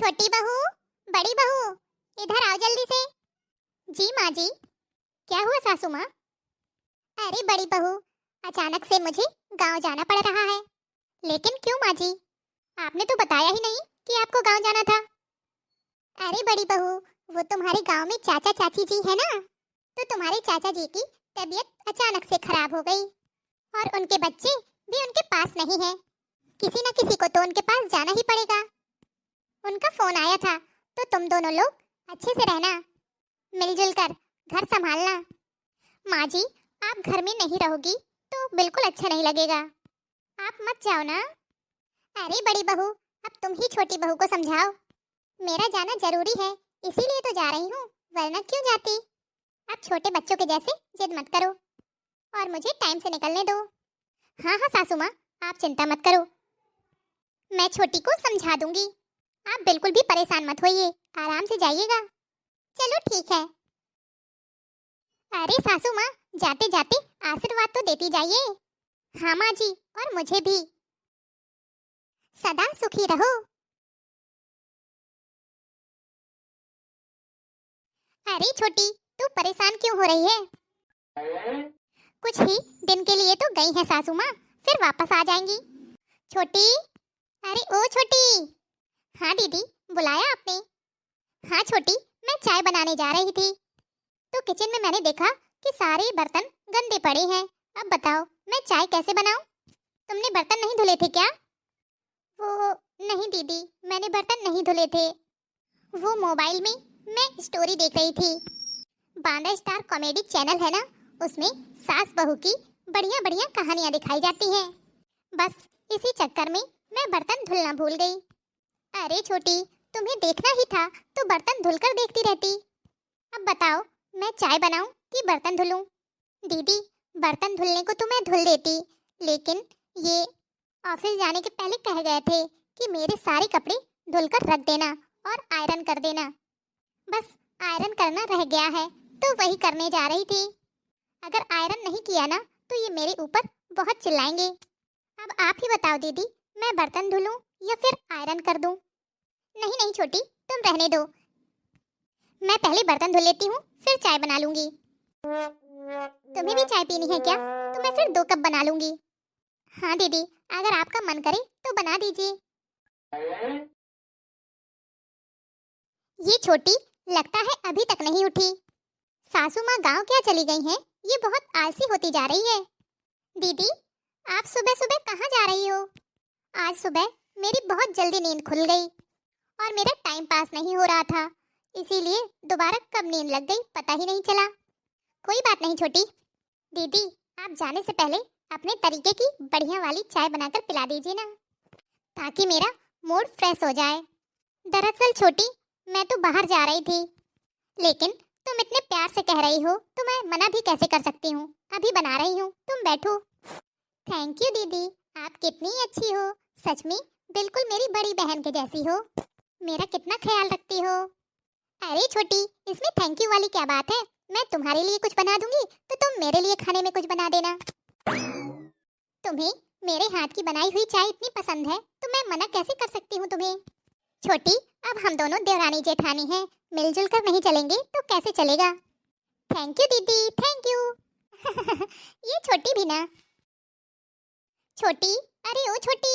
छोटी बहू, बड़ी बहू, इधर आओ जल्दी से। जी माँ जी। क्या हुआ सासू माँ? अरे बड़ी बहू, अचानक से मुझे गांव जाना पड़ रहा है। लेकिन क्यों माँ जी? आपने तो बताया ही नहीं कि आपको गांव जाना था। अरे बड़ी बहू, वो तुम्हारे गांव में चाचा चाची जी है ना, तो तुम्हारे चाचा जी की तबीयत अचानक से खराब हो गई और उनके बच्चे भी उनके पास नहीं है। किसी न किसी को तो उनके पास जाना ही पड़ेगा। उनका फोन आया था, तो तुम दोनों लोग अच्छे से रहना, मिलजुल कर घर संभालना। माँ जी, आप घर में नहीं रहोगी तो बिल्कुल अच्छा नहीं लगेगा। आप मत जाओ ना। अरे बड़ी बहू, अब तुम ही छोटी बहू को समझाओ। मेरा जाना जरूरी है, इसीलिए तो जा रही हूँ, वरना क्यों जाती। आप छोटे बच्चों के जैसे जिद मत करो और मुझे टाइम से निकलने दो। हाँ हाँ सासू माँ, आप चिंता मत करो, मैं छोटी को समझा दूंगी। आप बिल्कुल भी परेशान मत होइए, आराम से जाइएगा। चलो ठीक है। अरे सासू माँ, जाते जाते आशीर्वाद तो देती जाइए। हाँ माँ जी, और मुझे भी। सदा सुखी रहो। अरे छोटी, तू परेशान क्यों हो रही है? कुछ ही दिन के लिए तो गई है सासू माँ, फिर वापस आ जाएंगी। छोटी, अरे ओ छोटी। हाँ दीदी, बुलाया आपने? हाँ छोटी, मैं चाय बनाने जा रही थी, तो किचन में मैंने देखा कि सारे बर्तन गंदे पड़े हैं। अब बताओ मैं चाय कैसे बनाऊं? तुमने बर्तन नहीं धुले थे क्या? वो नहीं दीदी, मैंने बर्तन नहीं धुले थे। वो मोबाइल में मैं स्टोरी देख रही थी। बांदा स्टार कॉमेडी चैनल है ना, उसमें सास बहू की बढ़िया बढ़िया कहानियां दिखाई जाती हैं। बस इसी चक्कर में मैं बर्तन धुलना भूल गई। अरे छोटी, तुम्हें देखना ही था तो बर्तन धुलकर देखती रहती। अब बताओ, मैं चाय बनाऊं कि बर्तन धुलूं? दीदी, बर्तन धुलने को तो मैं धुल देती, लेकिन ये ऑफिस जाने के पहले कह गए थे कि मेरे सारे कपड़े धुलकर रख देना और आयरन कर देना। बस आयरन करना रह गया है, तो वही करने जा रही थी। अगर आयरन नहीं किया ना, तो ये मेरे ऊपर बहुत चिल्लाएंगे। अब आप ही बताओ दीदी, मैं बर्तन धुलूं या फिर आयरन कर दूं? नहीं नहीं छोटी, तुम रहने दो, मैं पहले बर्तन धुल लेती हूँ, फिर चाय बना लूंगी। तुम्हें भी चाय पीनी है क्या? तो मैं फिर 2 कप बना लूंगी। हाँ दीदी, अगर आपका मन करे तो बना दीजिए। ये छोटी लगता है अभी तक नहीं उठी। सासू माँ गांव क्या चली गई हैं? ये बहुत आलसी होती जा रही है। दीदी, आप सुबह सुबह कहाँ जा रही हो? आज सुबह मेरी बहुत जल्दी नींद खुल गई और मेरा टाइम पास नहीं हो रहा था, इसीलिए दोबारा कब नींद लग गई पता ही नहीं चला। कोई बात नहीं छोटी। दीदी, आप जाने से पहले अपने तरीके की बढ़िया वाली चाय बनाकर पिला दीजिए ना, ताकि मेरा मूड फ्रेश हो जाए। दरअसल छोटी, मैं तो बाहर जा रही थी, लेकिन तुम इतने प्यार से कह रही हो तो मैं मना भी कैसे कर सकती हूँ। अभी बना रही हूँ, तुम बैठो। थैंक यू दीदी, आप कितनी अच्छी हो, सच में बिल्कुल मेरी बड़ी बहन के जैसी हो। मेरा कितना ख्याल रखती हो। अरे छोटी, इसमें थैंक यू वाली क्या बात है? मैं तुम्हारे लिए कुछ बना दूंगी तो तुम मेरे लिए खाने में कुछ बना देना। तुम्हें मेरे हाथ की बनाई हुई चाय इतनी पसंद है तो मैं मना कैसे कर सकती हूँ तुम्हें? छोटी, अब हम दोनों देवरानी जेठानी हैं, मिलजुल कर नहीं चलेंगे तो कैसे चलेगा? थैंक यू दीदी, थैंक यू। ये छोटी भी ना। छोटी, अरे ओ छोटी,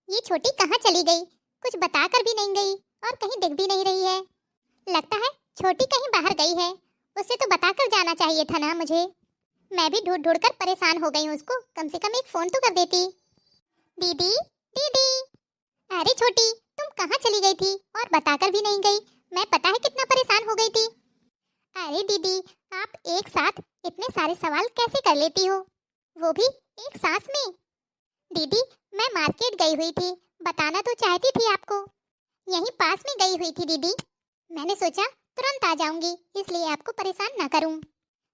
ये छोटी कहाँ चली गई? कुछ बताकर भी नहीं गई और कहीं दिख भी नहीं रही है। लगता है छोटी कहीं बाहर गई है, उसे तो बताकर जाना चाहिए था ना मुझे। मैं भी ढूंढ ढूंढ कर परेशान हो गई हूँ उसको, कम से कम एक फोन तो कर देती। दीदी, दीदी। अरे छोटी, तुम कहाँ चली गई थी और बताकर भी नहीं गई? मैं पता है कितना परेशान हो गई थी। अरे दीदी, आप एक साथ इतने सारे सवाल कैसे कर लेती हो, वो भी एक सांस में? दीदी, मैं मार्केट गई हुई थी, बताना तो चाहती थी आपको। यहीं पास में गई हुई थी दीदी, मैंने सोचा तुरंत आ जाऊंगी, इसलिए आपको परेशान ना करूं।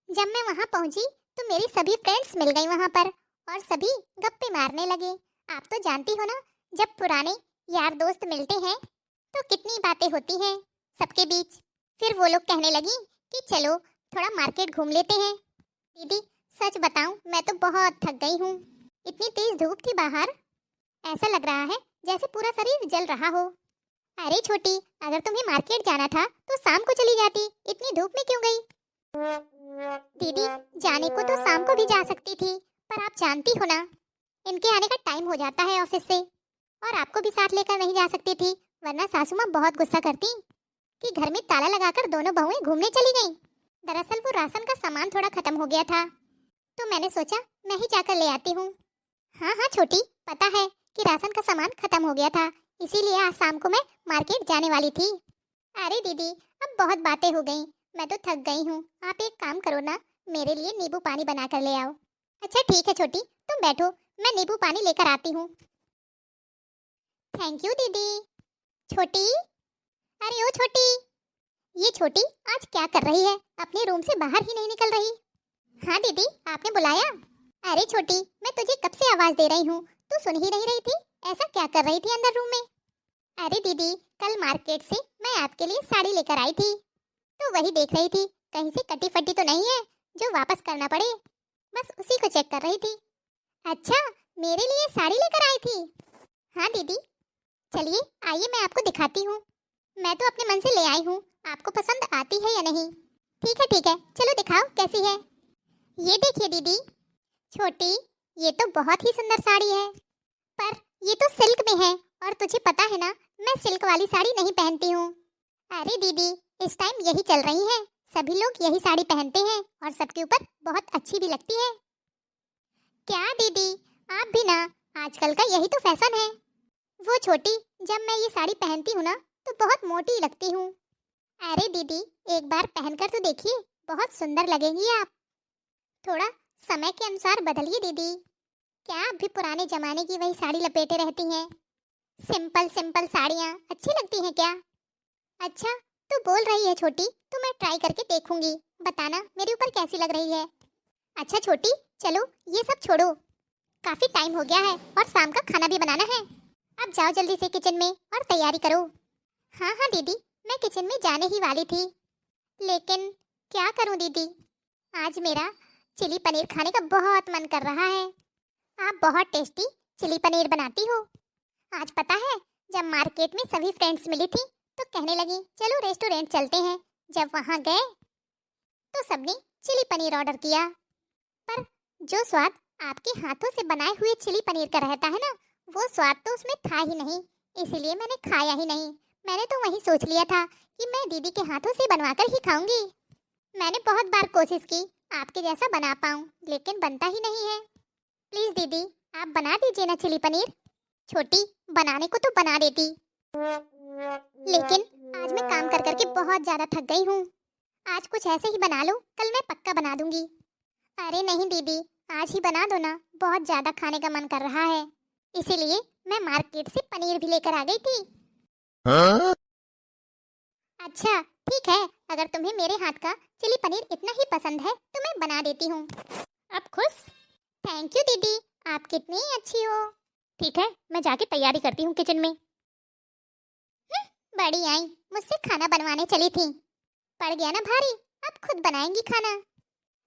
जब मैं वहां पहुंची तो मेरी सभी फ्रेंड्स मिल गई वहां पर और सभी गप्पे मारने लगे। आप तो जानती हो ना, जब पुराने यार दोस्त मिलते हैं तो कितनी बातें होती हैं सबके बीच। फिर वो लोग कहने लगी कि चलो थोड़ा मार्केट घूम लेते हैं। दीदी, सच बताऊं, मैं तो बहुत थक गई हूँ। इतनी तेज धूप थी बाहर, ऐसा लग रहा है जैसे पूरा शरीर जल रहा हो। अरे छोटी, अगर तुम्हें मार्केट जाना था तो शाम को चली जाती, इतनी धूप में क्यों गई? दीदी, जाने को तो शाम को भी जा सकती थी, पर आप जानती हो ना, इनके आने का टाइम हो जाता है ऑफिस से। और आपको भी साथ लेकर नहीं जा सकती थी, वरना सासू माँ बहुत गुस्सा करती कि घर में ताला लगाकर दोनों बहुएं घूमने चली गईं। दरअसल वो राशन का सामान थोड़ा खत्म हो गया था, तो मैंने सोचा मैं ही जाकर ले आती हूँ। हाँ हाँ छोटी, पता है कि राशन का सामान खत्म हो गया था, इसीलिए आज शाम को मैं मार्केट जाने वाली थी। अरे दीदी, अब बहुत बातें हो गई, मैं तो थक गई हूँ। आप एक काम करो ना, मेरे लिए नींबू पानी बना कर ले आओ। अच्छा ठीक है छोटी, तुम बैठो, मैं नींबू पानी लेकर आती हूँ। थैंक यू दीदी। छोटी, अरे ओ छोटी, ये छोटी आज क्या कर रही है? अपने रूम से बाहर ही नहीं निकल रही। हाँ दीदी, आपने बुलाया? अरे छोटी, मैं तुझे कब से आवाज दे रही हूँ, तू सुन ही नहीं रही थी? ऐसा क्या कर रही थी अंदर रूम में? अरे दीदी, कल मार्केट से मैं आपके लिए साड़ी लेकर आई थी, तो वही देख रही थी कहीं से कटी फटी तो नहीं है जो वापस करना पड़े, बस उसी को चेक कर रही थी। अच्छा, मेरे लिए साड़ी लेकर आई थी? हाँ दीदी, चलिए आइए मैं आपको दिखाती हूँ। मैं तो अपने मन से ले आई हूँ, आपको पसंद आती है या नहीं? ठीक है, चलो दिखाओ कैसी है। ये देखिए दीदी। छोटी, ये तो बहुत ही सुंदर साड़ी है, पर ये तो सिल्क में है, और तुझे पता है ना, मैं सिल्क वाली साड़ी नहीं पहनती हूँ। अरे दीदी, इस टाइम यही चल रही है, सभी लोग यही साड़ी पहनते हैं और सबके ऊपर बहुत अच्छी भी लगती है। क्या दीदी, आप भी ना, आजकल का यही तो फैशन है। वो छोटी, जब मैं ये साड़ी पहनती हूँ ना तो बहुत मोटी लगती हूँ। अरे दीदी, एक बार पहनकर तो देखिए, बहुत सुंदर लगेंगी आप। थोड़ा समय के अनुसार बदलिए दीदी, क्या आप भी पुराने जमाने की वही साड़ी लपेटे रहती हैं? सिंपल सिंपल साड़ियाँ अच्छी लगती हैं क्या? अच्छा, तो बोल रही है छोटी, तो मैं ट्राई करके देखूंगी, बताना मेरे ऊपर कैसी लग रही है। अच्छा छोटी, चलो ये सब छोड़ो, काफी टाइम हो गया है और शाम का खाना भी बनाना है। अब जाओ जल्दी से किचन में और तैयारी करो। हाँ हाँ दीदी, मैं किचन में जाने ही वाली थी, लेकिन क्या करूं दीदी, आज मेरा चिली पनीर खाने का बहुत मन कर रहा है। आप बहुत टेस्टी चिली पनीर बनाती हो। आज पता है, जब मार्केट में सभी फ्रेंड्स मिली थी तो कहने लगी चलो रेस्टोरेंट चलते हैं। जब वहाँ गए तो सबने चिली पनीर ऑर्डर किया, पर जो स्वाद आपके हाथों से बनाए हुए चिली पनीर का रहता है ना, वो स्वाद तो उसमें था ही नहीं, इसीलिए मैंने खाया ही नहीं। मैंने तो वही सोच लिया था कि मैं दीदी के हाथों से बनवाकर ही खाऊंगी। मैंने बहुत बार कोशिश की आपके जैसा बना पाऊं, लेकिन बनता ही नहीं है। प्लीज दीदी, आप बना दीजिए ना चिली पनीर। छोटी, बनाने को तो बना देती, लेकिन आज मैं काम कर करके बहुत ज्यादा थक गई हूँ। आज कुछ ऐसे ही बना लो, कल मैं पक्का बना दूंगी। अरे नहीं दीदी, आज ही बना दो ना, बहुत ज्यादा खाने का मन कर रहा है, इसीलिए मैं मार्केट से पनीर भी लेकर आ गई थी। हाँ? अच्छा ठीक है, अगर तुम्हें मेरे हाथ का चिली पनीर इतना ही पसंद है तो मैं बना देती हूँ। अब खुश? थैंक यू दीदी, आप कितनी अच्छी हो। ठीक है, मैं जाके तैयारी करती हूँ किचन में। बड़ी आई, मुझसे खाना बनवाने चली थी, पड़ गया ना भारी, अब खुद बनाएंगी खाना।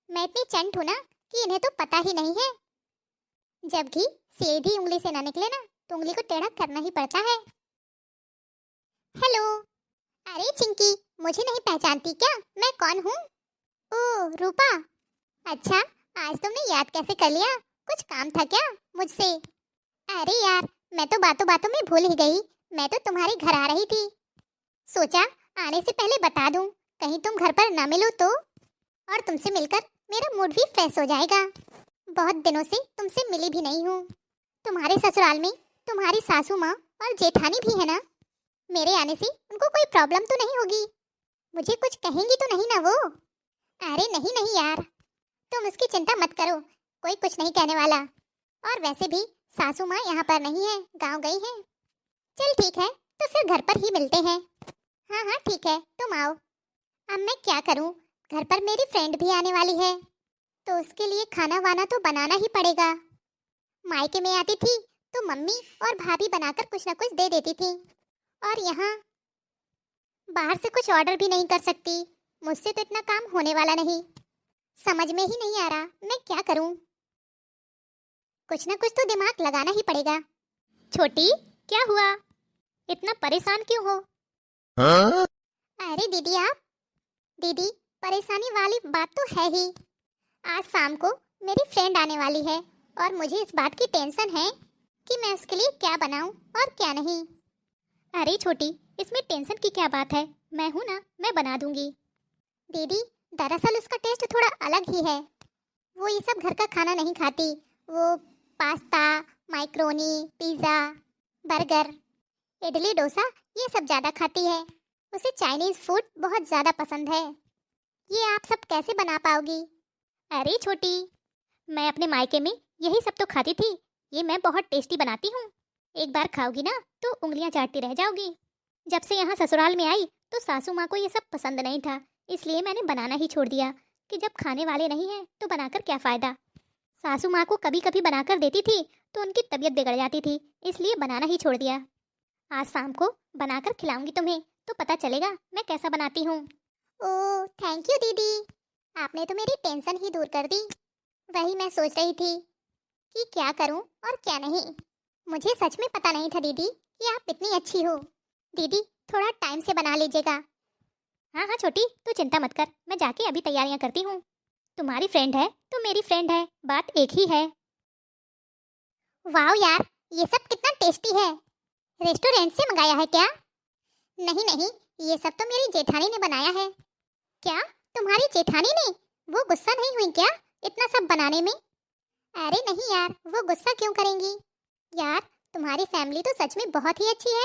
मैं इतनी चंट हूँ ना कि इन्हें तो पता ही नहीं है, जब घी सीधी उंगली से ना निकले ना तो उंगली को टेढ़ा करना ही पड़ता है। हेलो, अरे चिंकी, मुझे नहीं पहचानती क्या? मैं कौन हूँ? ओह रूपा, अच्छा आज तुमने याद कैसे कर लिया? कुछ काम था क्या मुझसे? अरे यार, मैं तो बातों बातों में भूल ही गई, मैं तो तुम्हारे घर आ रही थी, सोचा आने से पहले बता दूं, कहीं तुम घर पर ना मिलो तो, और तुमसे मिलकर मेरा मूड भी फ्रेश हो जाएगा। बहुत दिनों से तुमसे मिली भी नहीं हूँ। तुम्हारे ससुराल में तुम्हारी सासू माँ और जेठानी भी है ना, मेरे आने से उनको कोई प्रॉब्लम तो नहीं होगी? मुझे कुछ कहेंगी तो नहीं ना वो? अरे नहीं नहीं यार, तुम उसकी चिंता मत करो, कोई कुछ नहीं कहने वाला। और वैसे भी सासू माँ यहाँ पर नहीं है, गांव गई हैं। चल ठीक है, तो फिर घर पर ही मिलते हैं। हाँ हाँ ठीक है, तुम आओ। अब मैं क्या करूँ, घर पर मेरी फ्रेंड भी आने वाली है, तो उसके लिए खाना वाना तो बनाना ही पड़ेगा। मायके में आती थी तो मम्मी और भाभी बनाकर कुछ न कुछ दे देती थी, और यहाँ बाहर से कुछ ऑर्डर भी नहीं कर सकती, मुझसे तो इतना काम होने वाला नहीं। समझ में ही नहीं आ रहा मैं क्या करूं, कुछ ना कुछ तो दिमाग लगाना ही पड़ेगा। छोटी, क्या हुआ? इतना परेशान क्यों हो? हाँ? अरे दीदी आप, दीदी परेशानी वाली बात तो है ही। आज शाम को मेरी फ्रेंड आने वाली है और मुझे इस बात की टेंशन है कि मैं उसके लिए क्या बनाऊं और क्या नहीं। अरे छोटी, इसमें टेंशन की क्या बात है, मैं हूं ना, मैं बना दूंगी। दीदी दरअसल उसका टेस्ट थोड़ा अलग ही है। वो ये सब घर का खाना नहीं खाती। वो pasta, macaroni, pizza, burger, idli, dosa ये सब ज़्यादा खाती है। उसे चाइनीज़ फूड बहुत ज़्यादा पसंद है। ये आप सब कैसे बना पाओगी? अरे छोटी, मैं अपने मायके में यही सब तो खाती थी। ये मैं बहुत टेस्टी बनाती हूँ। एक बार खाओगी ना तो उंगलियां चाटती रह जाओगी। जब से यहाँ ससुराल में आई तो सासू माँ को ये सब पसंद नहीं था, इसलिए मैंने बनाना ही छोड़ दिया कि जब खाने वाले नहीं हैं तो बनाकर क्या फ़ायदा। सासू माँ को कभी कभी बनाकर देती थी तो उनकी तबीयत बिगड़ जाती थी, इसलिए बनाना ही छोड़ दिया। आज शाम को बनाकर खिलाऊंगी तुम्हें, तो पता चलेगा मैं कैसा बनाती हूँ। ओह थैंक यू दीदी, आपने तो मेरी टेंशन ही दूर कर दी। वही मैं सोच रही थी कि क्या करूं और क्या नहीं। मुझे सच में पता नहीं था दीदी कि आप इतनी अच्छी हो। दीदी थोड़ा टाइम से बना लीजिएगा। हाँ हाँ छोटी, तू चिंता मत कर, मैं जाके अभी तैयारियां करती हूँ। तुम्हारी फ्रेंड है तो मेरी फ्रेंड है, बात एक ही है। वाह यार, ये सब कितना टेस्टी है। रेस्टोरेंट से मंगाया है क्या? नहीं नहीं, ये सब तो मेरी जेठानी ने बनाया है। क्या तुम्हारी जेठानी ने? वो गुस्सा नहीं हुई क्या इतना सब बनाने में? अरे नहीं यार, वो गुस्सा क्यों करेंगी? यार तुम्हारी फैमिली तो सच में बहुत ही अच्छी है।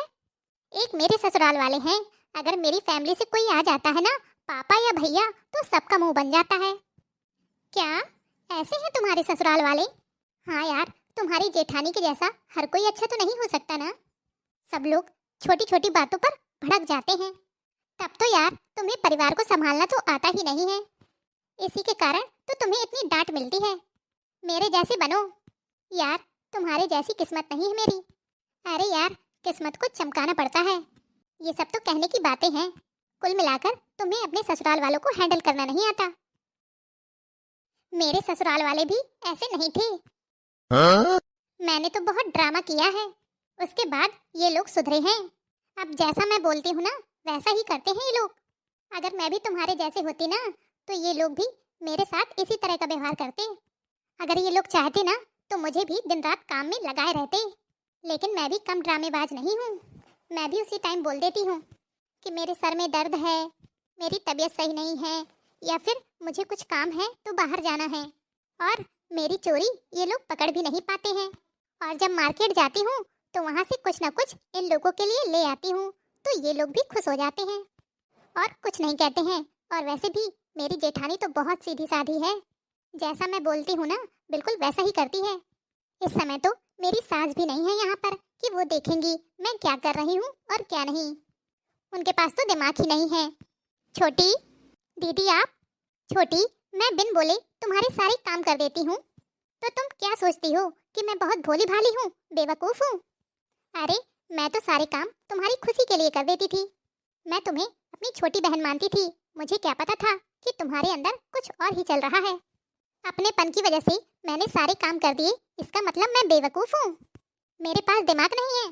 एक मेरे ससुराल वाले हैं, अगर मेरी फैमिली से कोई आ जाता है ना, पापा या भैया, तो सबका मुंह बन जाता है। क्या ऐसे हैं तुम्हारे ससुराल वाले? हाँ यार, तुम्हारी जेठानी के जैसा हर कोई अच्छा तो नहीं हो सकता ना। सब लोग छोटी छोटी बातों पर भड़क जाते हैं। तब तो यार तुम्हें परिवार को संभालना तो आता ही नहीं है। इसी के कारण तो तुम्हें इतनी डांट मिलती है। मेरे जैसे बनो। यार तुम्हारे जैसी किस्मत नहीं है मेरी। अरे यार, किस्मत को चमकाना पड़ता है। ये सब तो कहने की बातें हैं। कुल मिलाकर तुम्हें अपने ससुराल वालों को हैंडल करना नहीं आता। मेरे ससुराल वाले भी ऐसे नहीं थे। हाँ? मैंने तो बहुत ड्रामा किया है, उसके बाद ये लोग सुधरे हैं। अब जैसा मैं बोलती हूँ ना, वैसा ही करते हैं ये लोग। अगर मैं भी तुम्हारे जैसे होती ना, तो ये लोग भी मेरे साथ इसी तरह का व्यवहार करते। अगर ये लोग चाहते ना तो मुझे भी दिन रात काम में लगाए रहते। लेकिन मैं भी कम ड्रामेबाज नहीं हूँ। मैं भी उसी टाइम बोल देती हूँ कि मेरे सर में दर्द है, मेरी तबीयत सही नहीं है, या फिर मुझे कुछ काम है तो बाहर जाना है। और मेरी चोरी ये लोग पकड़ भी नहीं पाते हैं। और जब मार्केट जाती हूँ तो वहाँ से कुछ ना कुछ इन लोगों के लिए ले आती हूँ, तो ये लोग भी खुश हो जाते हैं और कुछ नहीं कहते हैं। और वैसे भी मेरी जेठानी तो बहुत सीधी साधी है। जैसा मैं बोलती हूँ ना, बिल्कुल वैसा ही करती है। इस समय तो मेरी सास भी नहीं है यहाँ पर कि वो देखेंगी मैं क्या कर रही हूँ और क्या नहीं। उनके पास तो दिमाग ही नहीं है। छोटी दीदी आप, छोटी, मैं बिन बोले तुम्हारे सारे काम कर देती हूँ, तो तुम क्या सोचती हो कि मैं बहुत भोली भाली हूँ, बेवकूफ़ हूँ? अरे मैं तो सारे काम तुम्हारी खुशी के लिए कर देती थी। मैं तुम्हें अपनी छोटी बहन मानती थी। मुझे क्या पता था कि तुम्हारे अंदर कुछ और ही चल रहा है। अपनेपन की वजह से मैंने सारे काम कर दिए, इसका मतलब मैं बेवकूफ़ हूँ? मेरे पास दिमाग नहीं है।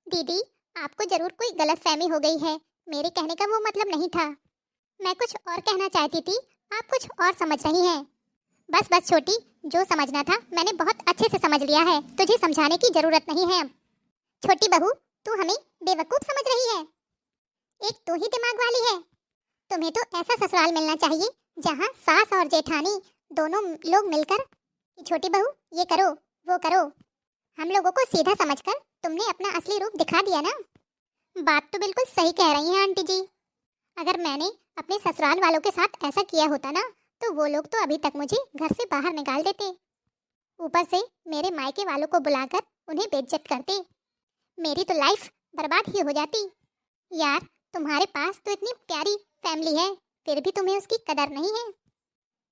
दीदी आपको जरूर कोई गलतफहमी हो गई है, मेरे कहने का वो मतलब नहीं था। मैं कुछ और कहना चाहती थी, आप कुछ और समझ रही हैं। बस बस छोटी, जो समझना था मैंने बहुत अच्छे से समझ लिया है, तुझे समझाने की जरूरत नहीं है अब। छोटी बहू, तू हमें बेवकूफ़ समझ रही है? एक तू ही दिमाग वाली है। तुम्हें तो ऐसा ससुराल मिलना चाहिए जहाँ सास और जेठानी दोनों लोग मिलकर कि छोटी बहू ये करो वो करो। हम लोगों को सीधा समझकर तुमने अपना असली रूप दिखा दिया ना। बात तो बिल्कुल सही कह रही हैं आंटी जी। अगर मैंने अपने ससुराल वालों के साथ ऐसा किया होता ना, तो वो लोग तो अभी तक मुझे घर से बाहर निकाल देते। ऊपर से मेरे मायके वालों को बुलाकर उन्हें बेइज्जत करते। मेरी तो लाइफ बर्बाद ही हो जाती। यार तुम्हारे पास तो इतनी प्यारी फैमिली है, फिर भी तुम्हें उसकी कदर नहीं है।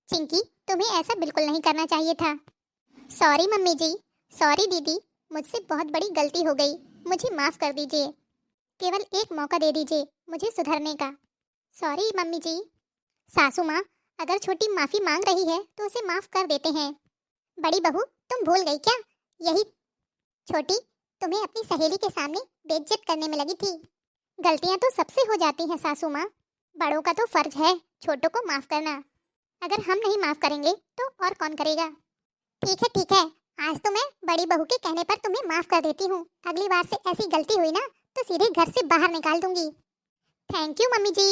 चिंकी, तुम्हें ऐसा बिल्कुल नहीं करना चाहिए था। सॉरी मम्मी जी, सॉरी दीदी, मुझसे बहुत बड़ी गलती हो गई, मुझे माफ़ कर दीजिए। केवल एक मौका दे दीजिए मुझे सुधरने का। सॉरी मम्मी जी। सासू माँ, अगर छोटी माफ़ी मांग रही है तो उसे माफ़ कर देते हैं। बड़ी बहू, तुम भूल गई क्या? यही छोटी तुम्हें अपनी सहेली के सामने बेइज्जत करने में लगी थी। गलतियां तो सबसे हो जाती हैं सासू माँ, बड़ों का तो फर्ज है छोटों को माफ करना। अगर हम नहीं माफ करेंगे तो और कौन करेगा। ठीक है, आज तो मैं बड़ी बहू के कहने पर तुम्हें माफ कर देती हूँ। अगली बार से ऐसी गलती हुई ना तो सीधे घर से बाहर निकाल दूंगी। Thank you mummy ji.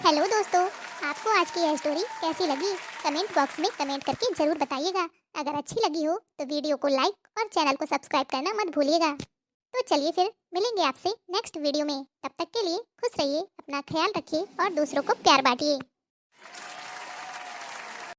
Hello दोस्तों, आपको आज की यह स्टोरी कैसी लगी कमेंट बॉक्स में कमेंट करके जरूर बताइएगा। अगर अच्छी लगी हो तो वीडियो को लाइक और चैनल को सब्सक्राइब करना मत भूलिएगा। तो चलिए फिर मिलेंगे आपसे नेक्स्ट वीडियो में। तब तक के लिए खुश रहिए, अपना ख्याल रखिए और दूसरों को प्यार बांटिए।